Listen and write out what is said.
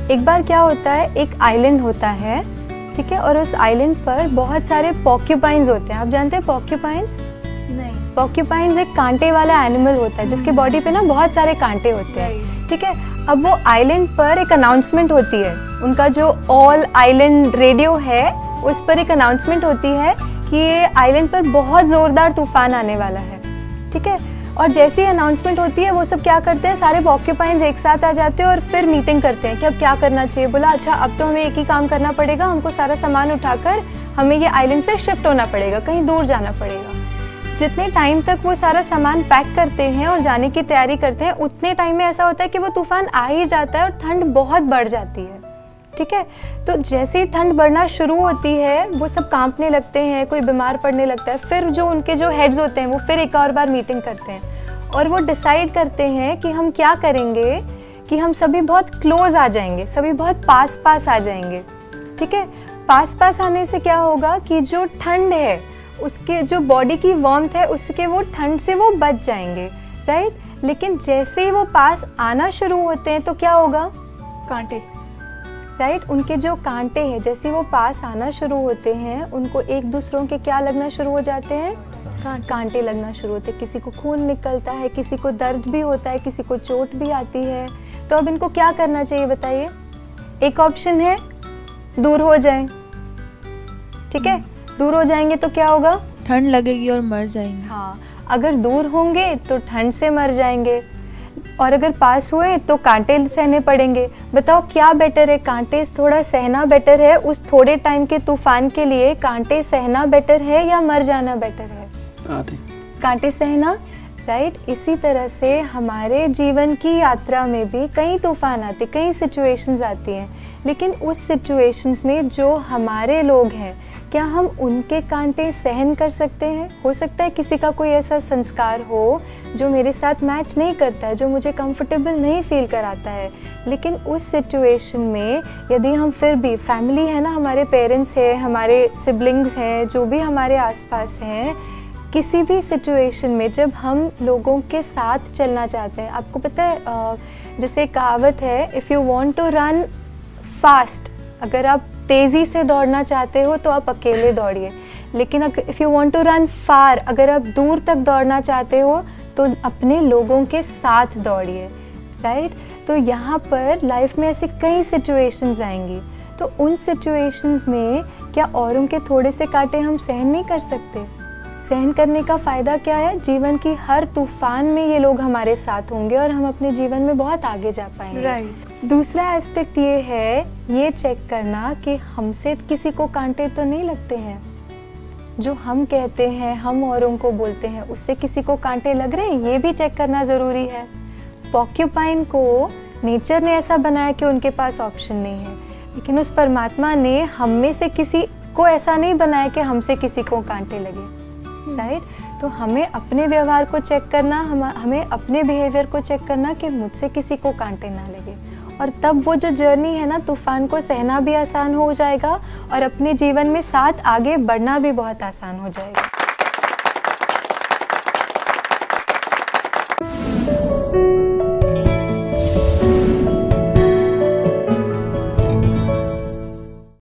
एक बार क्या होता है, एक आइलैंड होता है, ठीक है, और उस आइलैंड पर बहुत सारे पॉर्क्यूपाइंस होते हैं। आप जानते हैं पॉर्क्यूपाइंस? नहीं। पॉर्क्यूपाइंस एक कांटे वाला एनिमल होता है जिसके बॉडी पे ना बहुत सारे कांटे होते हैं, ठीक है। अब वो आइलैंड पर एक अनाउंसमेंट होती है, उनका जो ऑल आइलैंड रेडियो है उस पर एक अनाउंसमेंट होती है कि ये आइलैंड पर बहुत ज़ोरदार तूफान आने वाला है, ठीक है। और जैसी अनाउंसमेंट होती है वो सब क्या करते हैं, सारे पॉर्क्यूपाइंस एक साथ आ जाते हैं और फिर मीटिंग करते हैं कि अब क्या करना चाहिए। बोला अच्छा अब तो हमें एक ही काम करना पड़ेगा, हमको सारा सामान उठाकर हमें ये आइलैंड से शिफ्ट होना पड़ेगा, कहीं दूर जाना पड़ेगा। जितने टाइम तक वो सारा सामान पैक करते हैं और जाने की तैयारी करते हैं, उतने टाइम में ऐसा होता है कि वो तूफान आ ही जाता है और ठंड बहुत बढ़ जाती है, ठीक है। तो जैसे ही ठंड बढ़ना शुरू होती है वो सब कांपने लगते हैं, कोई बीमार पड़ने लगता है। फिर जो उनके जो हेड्स होते हैं वो फिर एक और बार मीटिंग करते हैं और वो डिसाइड करते हैं कि हम क्या करेंगे कि हम सभी बहुत क्लोज आ जाएंगे, सभी बहुत पास पास आ जाएंगे, ठीक है। पास पास आने से क्या होगा कि जो ठंड है उसके जो बॉडी की वार्मथ है उसके वो ठंड से वो बच जाएंगे, राइट। लेकिन जैसे ही वो पास आना शुरू होते हैं तो क्या होगा, कांटे, राइट। उनके जो कांटे हैं जैसे वो पास आना शुरू होते हैं उनको एक दूसरों के क्या लगना शुरू हो जाते हैं, कांटे लगना शुरू होते हैं। किसी को खून निकलता है, किसी को दर्द भी होता है, किसी को चोट भी आती है। तो अब इनको क्या करना चाहिए बताइए। एक ऑप्शन है दूर हो जाएं, ठीक है। दूर हो जाएंगे तो क्या होगा, ठंड लगेगी और मर जाएंगे। हाँ, अगर दूर होंगे तो ठंड से मर जाएंगे और अगर पास हुए तो कांटे सहने पड़ेंगे। बताओ क्या बेटर है, कांटे थोड़ा सहना बेटर है उस थोड़े टाइम के तूफान के लिए, कांटे सहना बेटर है या मर जाना बेटर है? कांटे सहना, राइट। इसी तरह से हमारे जीवन की यात्रा में भी कई तूफान आते, कई सिचुएशंस आती हैं, लेकिन उस सिचुएशंस में जो हमारे लोग हैं क्या हम उनके कांटे सहन कर सकते हैं? हो सकता है किसी का कोई ऐसा संस्कार हो जो मेरे साथ मैच नहीं करता है, जो मुझे कंफर्टेबल नहीं फील कराता है, लेकिन उस सिचुएशन में यदि हम फिर भी, फैमिली है ना, हमारे पेरेंट्स हैं, हमारे सिबलिंग्स हैं, जो भी हमारे आसपास हैं, किसी भी सिचुएशन में जब हम लोगों के साथ चलना चाहते हैं, आपको पता है जैसे कहावत है, if you want to run fast, अगर आप तेज़ी से दौड़ना चाहते हो तो आप अकेले दौड़िए, लेकिन if you want to run far, अगर आप दूर तक दौड़ना चाहते हो तो अपने लोगों के साथ दौड़िए, राइट। तो यहाँ पर लाइफ में ऐसे कई सिचुएशंस आएंगी, तो उन सिचुएशंस में क्या औरों के थोड़े से कांटे हम सहन नहीं कर सकते? सहन करने का फ़ायदा क्या है, जीवन की हर तूफान में ये लोग हमारे साथ होंगे और हम अपने जीवन में बहुत आगे जा पाएंगे, राइट। दूसरा एस्पेक्ट ये है, ये चेक करना कि हमसे किसी को कांटे तो नहीं लगते हैं। जो हम कहते हैं, हम औरों को बोलते हैं, उससे किसी को कांटे लग रहे हैं, ये भी चेक करना ज़रूरी है। पॉर्क्यूपाइन को नेचर ने ऐसा बनाया कि उनके पास ऑप्शन नहीं है, लेकिन उस परमात्मा ने हम में से किसी को ऐसा नहीं बनाया कि हमसे किसी को कांटे लगे, राइट। तो हमें अपने व्यवहार को चेक करना, हमें अपने बिहेवियर को चेक करना कि मुझसे किसी को कांटे ना लगे, और तब वो जो जर्नी है ना, तूफान को सहना भी आसान हो जाएगा और अपने जीवन में साथ आगे बढ़ना भी बहुत आसान हो जाएगा।